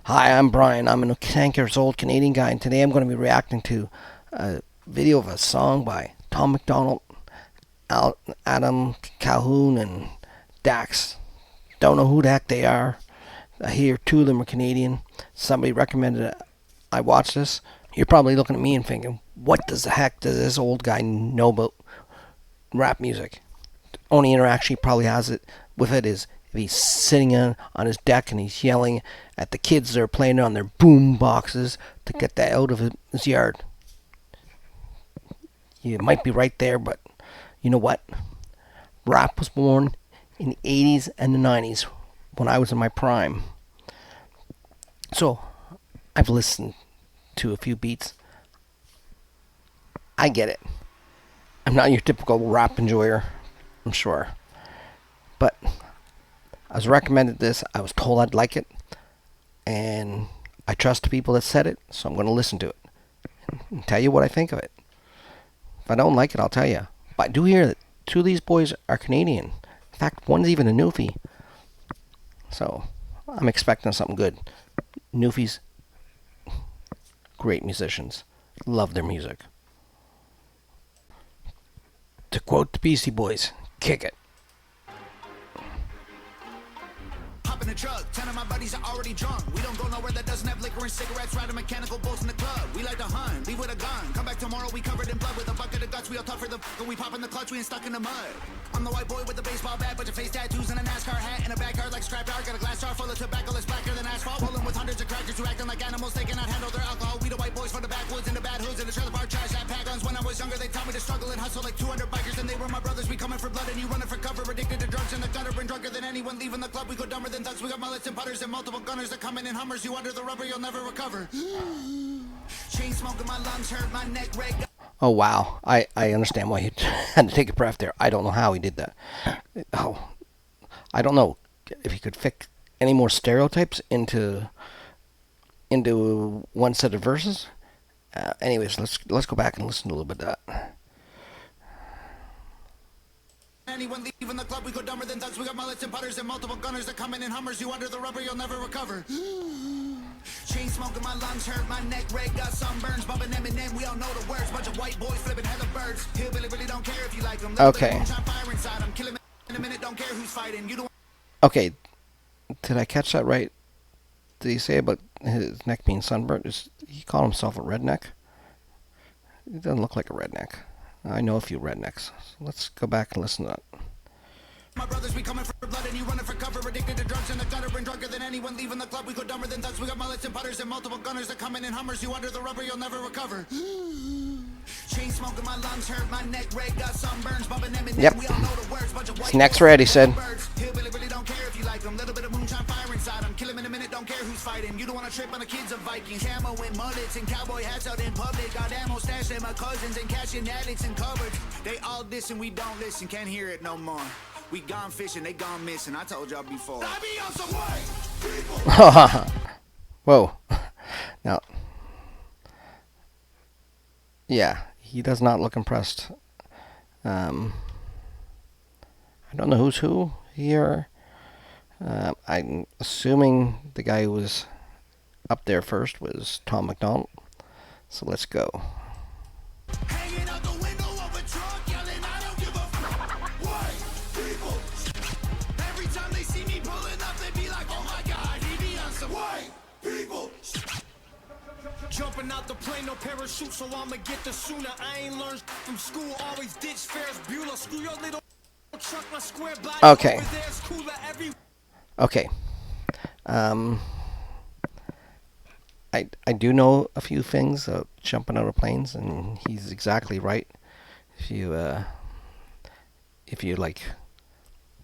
Hi, I'm Brian. I'm a 10-year-old Canadian guy, and today I'm going to be reacting to a video of a song by Tom MacDonald, Adam Calhoun, and Dax. Don't know who the heck they are. I hear two of them are Canadian. Somebody recommended it. I watched this. You're probably looking at me and thinking, what does the heck does this old guy know about rap music? The only interaction he probably has it with it is if he's sitting on his deck and he's yelling at the kids that are playing on their boom boxes to get that out of his yard. You might be right there, but you know what? Rap was born in the 80s and the 90s when I was in my prime. So I've listened to a few beats. I get it. I'm not your typical rap enjoyer, I'm sure. But I was recommended this. I was told I'd like it. And I trust the people that said it, so I'm going to listen to it and tell you what I think of it. If I don't like it, I'll tell you. But I do hear that two of these boys are Canadian. In fact, one's even a newfie. So I'm expecting something good. Newfies, great musicians. Love their music. To quote the Beastie Boys, kick it. In a truck, 10 of my buddies are already drunk. We don't go nowhere that doesn't have liquor and cigarettes. Riding mechanical bolts in the club. We like to hunt, leave with a gun. Come back tomorrow, we covered in blood with a bucket of guts. We all tougher the f***, we pop in the clutch, we ain't stuck in the mud. I'm the white boy with the baseball bat, bunch of face tattoos and a NASCAR hat. In a backyard like scrapyard, got a glass jar full of tobacco that's blacker than asphalt. Rolling with hundreds of crackers who acting like animals, they cannot handle their alcohol. We the white boys from the backwoods and the bad hoods in the trailer park trash that pack guns. When I was younger, they taught me to struggle and hustle like 200 bikers, and they were my brothers. We coming for blood and you running for cover, addicted to drugs in the gutter and drunker than anyone leaving the club. We go dumber than thugs, we got mullets and putters and multiple gunners that coming in Hummers. You under the rubber, you'll never recover. Chain smoking, my lungs hurt, my neck red. Oh, wow. I understand why he had to take a breath there. I don't know how he did that. Oh, I don't know if he could fix any more stereotypes into one set of verses. Anyways, let's go back and listen to a little bit of that. Anyone leaving the club, we go dumber than thugs. We got mullets and putters and multiple gunners that coming in Hummers. You under the rubber, you'll never recover. Chain smoking, my lungs hurt, my neck red, got sunburns. Bumping Eminem, we all know the words. Bunch of white boys flipping hella birds. Hillbilly really don't care if you like them. Okay. Kill him in a minute, don't care who's fighting. You don't. Okay, did I catch that right? Did he say about his neck being sunburnt? He called himself a redneck? He doesn't look like a redneck. I know a few rednecks. So let's go back and listen to that. My brothers, we coming for blood and you running for cover, addicted to drugs in the gutter and drunker than anyone leaving the club. We go dumber than thugs. We got mullets and putters and multiple gunners that coming in Hummers. You under the rubber, you'll never recover. Chain smoking, my lungs hurt, my neck red, got sunburns. Bumping Eminem, yep. We all know the words. Bunch of white his neck's red, he said. Hillbilly really don't care if you like them. Little bit of moonshine fire inside them. Kill him in a minute, don't care who's fighting. You don't want to trip on the kids of Vikings. Camo and mullets and cowboy hats out in public. Got ammo stashed in my cousins and cashing addicts and cupboards. They all diss and we don't listen. Can't hear it no more. We gone fishing, they gone missing. I told y'all before. I be on some white people. Whoa. Now, yeah, he does not look impressed. I don't know who's who here. I'm assuming the guy who was up there first was Tom MacDonald. So let's go. Hanging out the window of a truck, yelling, I don't give a white people. Every time they see me pulling up, they be like, oh my God, he be on some white people. Jumping out the plane, no parachute, so I'ma get the sooner. I ain't learned from school, always ditch Ferris Bueller. Screw your little truck, my square body. Okay. Over there's cooler every. Okay. I do know a few things jumping out of planes, and he's exactly right. If you like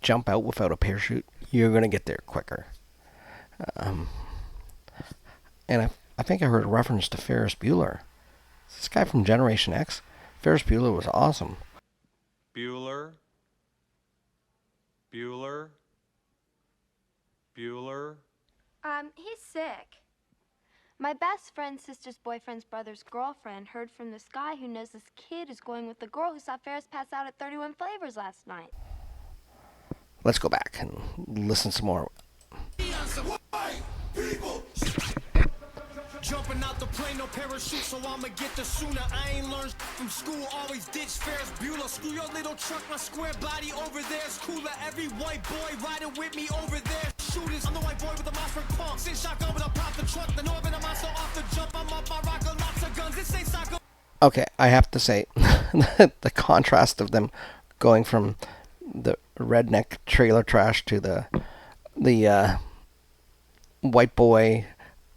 jump out without a parachute, you're gonna get there quicker. And I think I heard a reference to Ferris Bueller. This guy from Generation X. Ferris Bueller was awesome. Bueller. He's sick. My best friend's sister's boyfriend's brother's girlfriend heard from this guy who knows this kid is going with the girl who saw Ferris pass out at 31 Flavors last night. Let's go back and listen some more. White people. out the plane, no parachute, so I'ma get the sooner. I ain't learned from school, always ditch Ferris Bueller. Screw your little truck, my square body over there's cooler. Every white boy riding with me over there. Shooters, I'm the white boy with the monster pump. Sit shotgun when I pop the truck, the Northern, I'm also off the jump. I'm up, I rock a lots of guns. This ain't soccer. Okay, I have to say, the contrast of them going from the redneck trailer trash to the white boy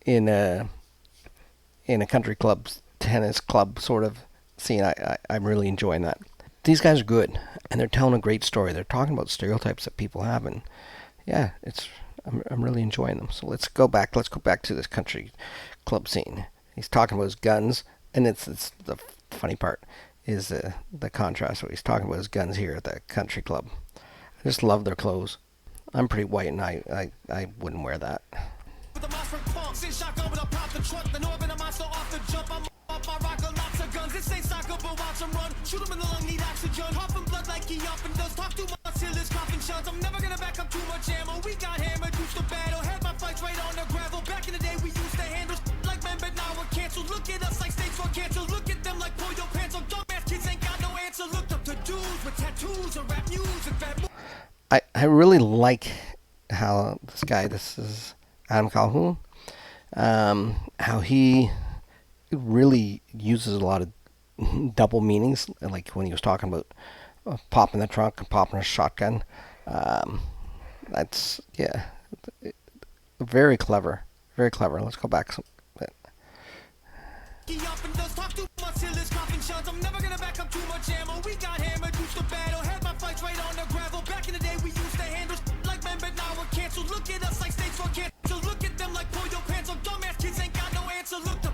in a country club, tennis club sort of scene. I'm really enjoying that. These guys are good, and they're telling a great story. They're talking about stereotypes that people have, and yeah, I'm really enjoying them. So let's go back to this country club scene. He's talking about his guns, and it's the funny part is the contrast. What he's talking about his guns here at the country club. I just love their clothes. I'm pretty white, and I wouldn't wear that. With the monster pump, sit shotgun when I pop the truck, the Northern, I'm also off the jump. I'm up, I rock a lots of guns. This ain't soccer, but watch them run. Shoot them in the lung, need oxygen. Huffing blood like he often does. Talk too much till his coughing shuns. I'm never gonna back up too much ammo. We got hammered, used to battle. Had my fights right on the gravel. Back in the day, we used to handle like men, but now we're canceled. Look at us like states were canceled. Look at them like pull your pants on. Dumbass kids ain't got no answer. Looked up to dudes with tattoos and rap music. I really like how this is Adam Calhoun, how he really uses a lot of double meanings, like when he was talking about popping the trunk and popping a shotgun. That's, yeah, very clever, very clever. Let's go back some bit. I'm never gonna back up too much ammo. We got hammered, used to battle. Had my fights right on the gravel. Back in the day, we used to handle like men, but now we're canceled. Look at us like states were canceled. Look at them like pull your pants on. Dumbass kids ain't got no answer. Look them.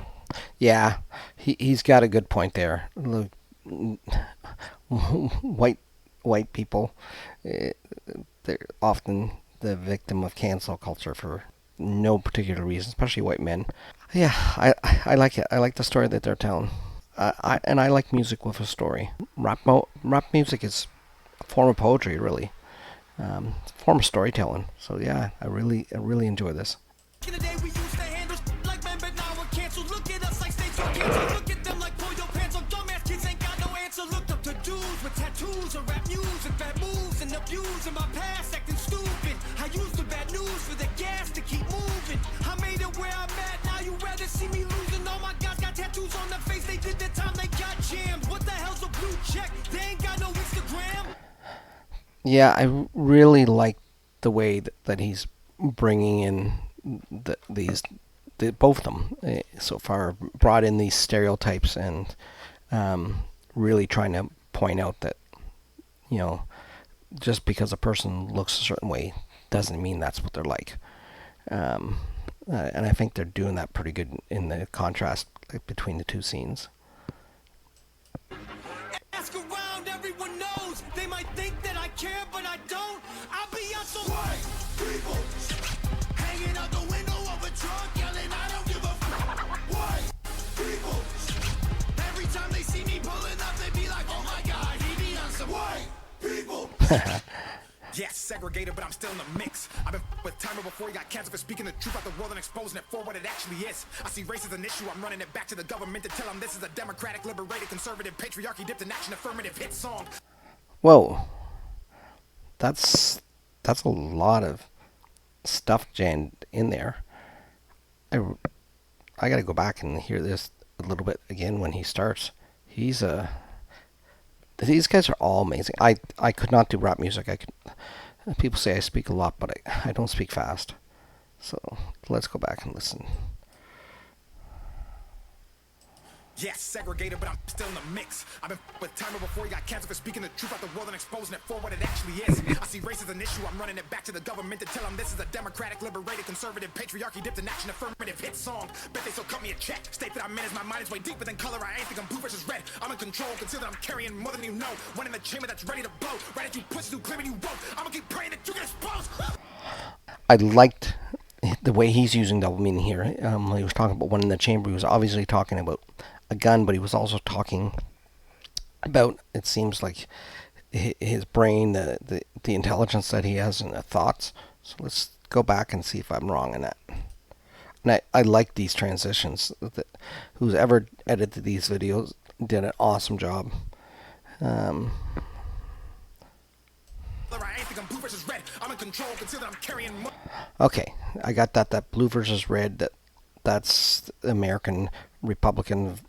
Yeah, he's got a good point there. Look, white people, they're often the victim of cancel culture for no particular reason, especially white men. Yeah, I like it. I like the story that they're telling. I like music with a story. Rap music is a form of poetry, really. A form of storytelling. So yeah, I really enjoy this. In the day we used to handle like men, but now we're canceled. Look at us like states were canceled. Look at them like pull your pants on. Dumbass kids ain't got no answer. Looked up to dudes with tattoos and rap music, bad moves and abuse in my past, acting stupid. I used the bad news for the gas to keep moving. I made it where I'm at. Now you rather see me losing. All my guys got tattoos on their face. They did their time. They got jammed. What the hell's a blue check? They ain't got no Instagram. Yeah, I really like the way that he's bringing in both of them so far, brought in these stereotypes and really trying to point out that, you know, just because a person looks a certain way doesn't mean that's what they're like. And I think they're doing that pretty good in the contrast between the two scenes. Ask around, everyone knows. They might think that I care, but I don't. I'll be on some white people hanging out the window of a truck, yelling, I don't give a white people. Every time they see me pulling up, they be like, oh my God, he be on some white people. Yes, segregated, but I'm still in the mix. I've been with timer before he got cancer for speaking the truth about the world and exposing it for what it actually is. I see race as an issue, I'm running it back to the government to tell them this is a democratic, liberated, conservative, patriarchy dipped in action, affirmative hit song. Whoa, that's a lot of stuff jammed in there. I gotta go back and hear this a little bit again when he starts. These guys are all amazing. I could not do rap music. People say I speak a lot, but I don't speak fast. So let's go back and listen. Yes, segregated, but I'm still in the mix. I've been with timer before he got cancer for speaking the truth about the world and exposing it for what it actually is. I see race as an issue, I'm running it back to the government to tell them this is a democratic, liberated, conservative, patriarchy dipped in action, affirmative hit song. Bet they still cut me a check. State that I'm in as my mind is way deeper than color. I ain't think I'm blue versus red. I'm in control, consider that I'm carrying more than you know. One in the chamber that's ready to blow. Right at you push through claiming you won't. I'ma keep praying that you get exposed. I liked the way he's using double meaning here. When he was talking about one in the chamber, he was obviously talking about a gun, but he was also talking about, it seems like, his brain, the intelligence that he has and the thoughts. So let's go back and see if I'm wrong in that. And I like these transitions. Who's ever edited these videos did an awesome job. Okay, I got that blue versus red. That's American Republican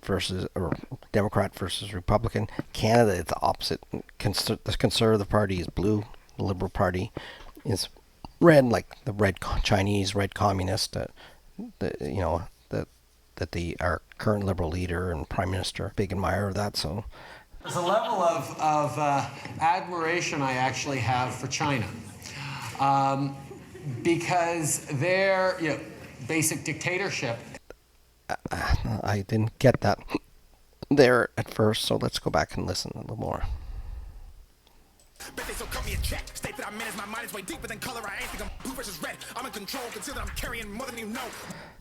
versus, or Democrat versus Republican. Canada is the opposite. The Conservative Party is blue. The Liberal Party is red, like the red Chinese, red communist. Our current Liberal leader and Prime Minister, big admirer of that. So there's a level of admiration I actually have for China, because their basic dictatorship. I didn't get that there at first, so let's go back and listen a little more.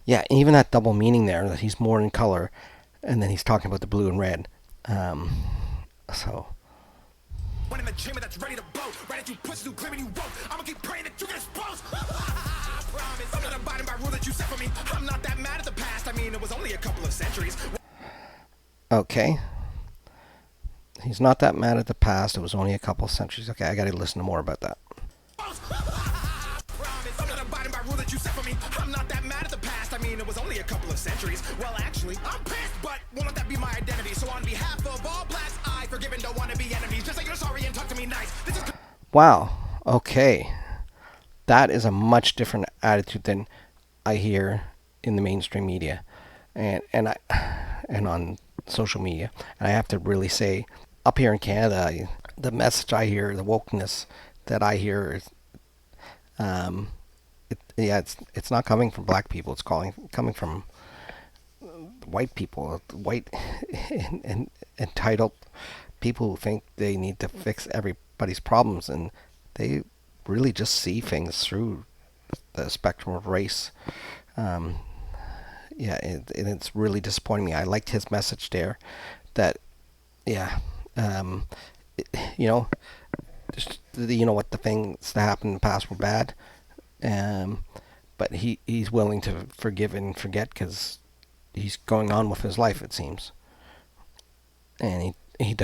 Yeah, even that double meaning there, that he's more in color, and then he's talking about the blue and red. So. One in the chamber that's ready to blow. Right at you, push you, claiming you won't. I'm gonna keep praying that you get exposed. I promise. I'm not abiding by rule that you set for me. I'm not that mad at the past. I mean, it was only a couple of centuries. Okay. He's not that mad at the past. It was only a couple of centuries. Okay, I gotta listen to more about that. I'm not abiding by rule that you set for me. I'm not that mad at the past. I mean, it was only a couple of centuries. Well, actually, I'm pissed, but won't let that be my identity. So on behalf of all blacks, I forgive and don't want to be enemies. Just say you're sorry and talk to me nice. This is... Wow. Okay. That is a much different attitude than I hear in the mainstream media and on social media. And I have to really say, up here in Canada, the message I hear, the wokeness that I hear is, it's not coming from black people. It's coming from white people, white and entitled people who think they need to fix everybody's problems, and they really just see things through the spectrum of race. And it's really disappointing me. I liked his message there, that what, the things that happened in the past were bad, but he's willing to forgive and forget because he's going on with his life, it seems, and he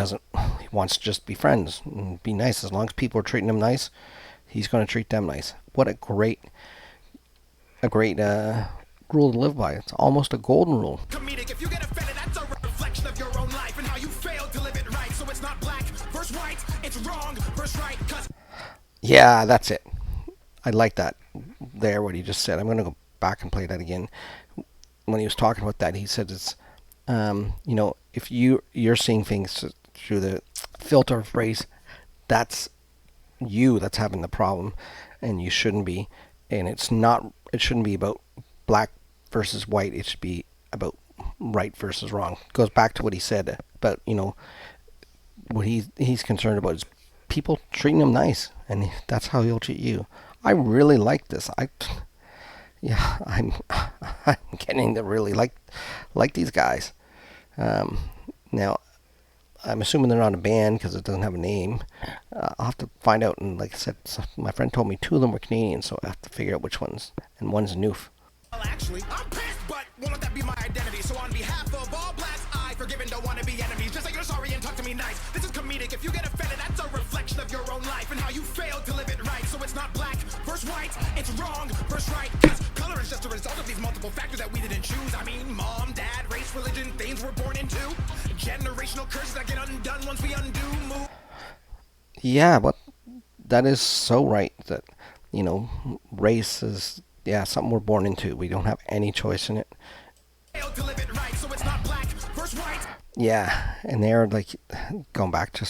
wants to just be friends and be nice. As long as people are treating him nice, he's going to treat them nice. What a great rule to live by. It's almost a golden rule. Comedic. If you get offended, that's a reflection of your own life and how you failed to live it right. So it's not black versus white, it's wrong versus right. Yeah, that's it. I like that there, what he just said. I'm going to go back and play that again. When he was talking about that, he said it's, if you're seeing things through the filter of race, that's you that's having the problem, and you shouldn't be. And it shouldn't be about black versus white. It should be about right versus wrong. It goes back to what he said about, what he's concerned about is people treating him nice, and that's how he'll treat you. I really like this. I'm getting to really like these guys. Now, I'm assuming they're not a band because it doesn't have a name. I'll have to find out. And like I said, my friend told me 2 of them were Canadian, so I have to figure out which ones. And one's a noof. Well, actually, I'm pissed, but won't let that be my identity. So on behalf of all blacks, I forgive and don't want to be enemies. Just say you're sorry and talk to me nice. This is comedic. If you get offended, that's a reflection of your own life and how you failed to live it right. So it's not black versus white, it's wrong versus right. Because color is just a result of these multiple factors that we didn't choose. I mean, mom, dad, race, religion, things we're born into. Generational curses that get undone once we undo move. Yeah, but that is so right that, race is, something we're born into. We don't have any choice in it. Yeah, and they're like, going back to,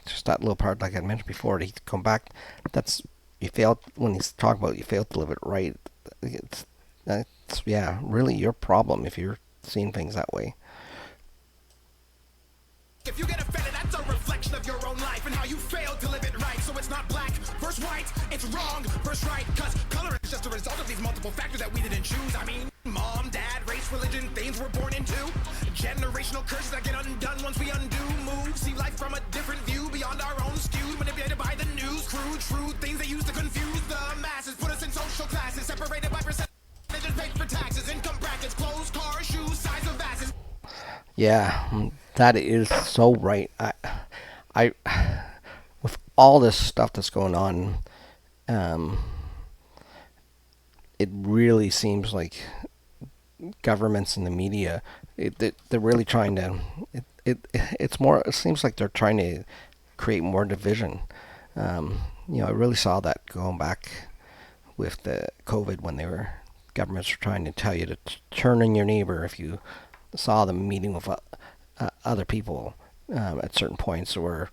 just that little part like I mentioned before, he's going back, that's, you failed, when he's talking about you failed to live it right, that's really your problem if you're seeing things that way. If you get offended, that's a reflection of your own life and how you failed to live it right. So it's not black versus white, it's wrong versus right. Because color is just a result of these multiple factors that we didn't choose. I mean, mom, dad, race, religion, things we're born into. Generational curses that get undone once we undo move. See life from a different view, beyond our own skew. Manipulated by the news, crude, true things they use to confuse the masses. Put us in social classes, separated by percentage. Yeah, that is so right. I, with all this stuff that's going on, um, it really seems like governments and the media, they're really trying to. It's more. It seems like they're trying to create more division. I really saw that going back with the COVID when governments were trying to tell you to turn on your neighbor if you saw them meeting with other people at certain points, or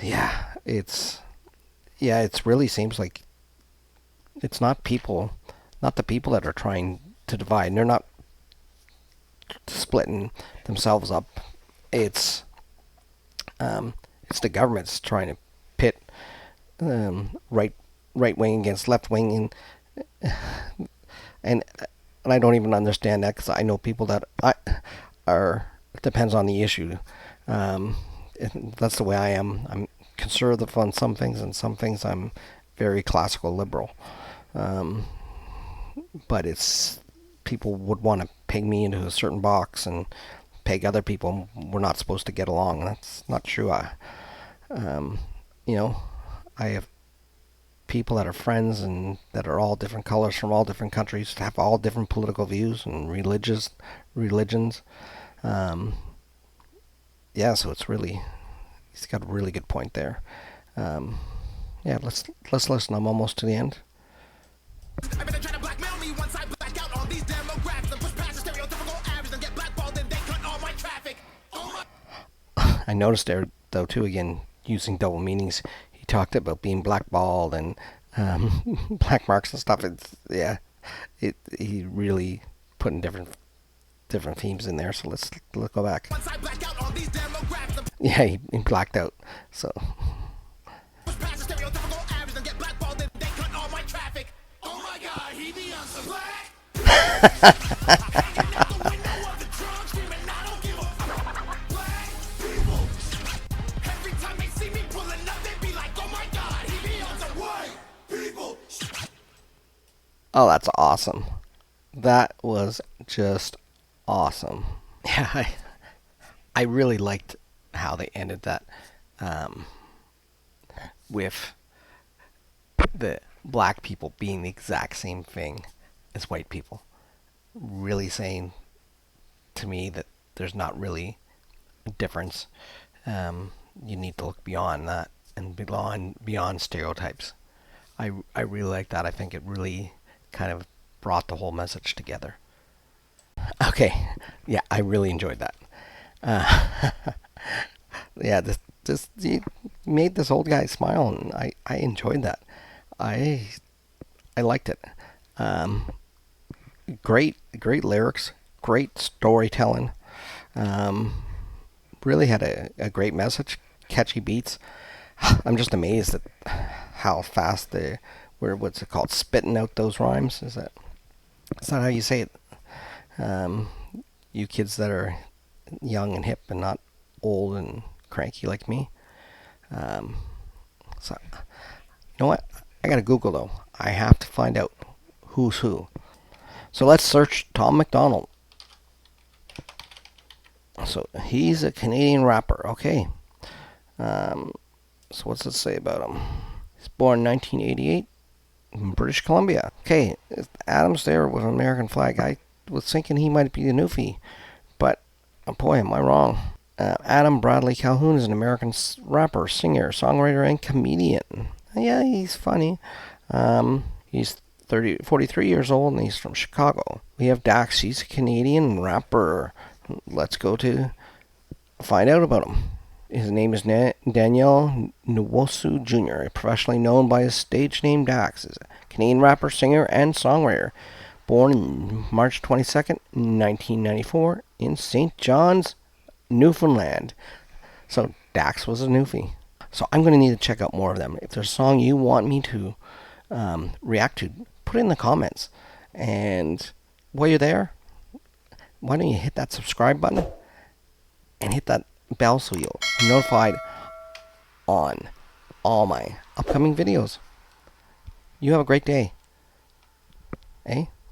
yeah, it really seems like it's not the people that are trying to divide. And they're not splitting themselves up. It's it's the government's trying to pit right wing against left wing, and I don't even understand that because I know people that are. It depends on the issue. Um, that's the way I am. I'm conservative on some things, and some things I'm very classical liberal. Um, but it's people would want to peg me into a certain box and peg other people. We're not supposed to get along. That's not true. Um, you know, I have people that are friends and that are all different colors from all different countries, have all different political views and religions. Um, yeah, so he's got a really good point there. Um, yeah, let's listen. I'm almost to the end. I noticed there though too again using double meanings. He talked about being blackballed and black marks and stuff. He really put in different themes in there. So let's go back. Yeah, he blacked out. So. Oh, that's awesome. That was just awesome. Yeah, I really liked how they ended that with the black people being the exact same thing as white people. Really saying to me that there's not really a difference. You need to look beyond that and beyond stereotypes. I really like that. I think it really kind of brought the whole message together. Okay, yeah, I really enjoyed that. Uh, yeah, this you made this old guy smile, and I enjoyed that. I I liked it. Um, great lyrics, great storytelling. Um, really had a great message, catchy beats. I'm just amazed at how fast they were. What's it called? Spitting out those rhymes. Is that how you say it? Um, you kids that are young and hip and not old and cranky like me. Um, so, you know what? I gotta Google though. I have to find out who's who. So let's search Tom MacDonald. So he's a Canadian rapper. Okay. So what's it say about him? He's born 1988 in British Columbia. Okay, Adam's there with an American flag. I was thinking he might be the Newfie, but oh boy, am I wrong. Adam Bradley Calhoun is an American rapper, singer, songwriter, and comedian. Yeah, he's funny. He's 43 years old, and he's from Chicago. We have Dax. He's a Canadian rapper. Let's go to find out about him. His name is Daniel Nwosu Jr., professionally known by his stage name Dax. Is a Canadian rapper, singer, and songwriter. Born on March 22nd, 1994, in St. John's, Newfoundland. So Dax was a Newfie. So I'm going to need to check out more of them. If there's a song you want me to react to, put it in the comments. And while you're there, why don't you hit that subscribe button and hit that bell so you'll be notified on all my upcoming videos. You have a great day. Eh?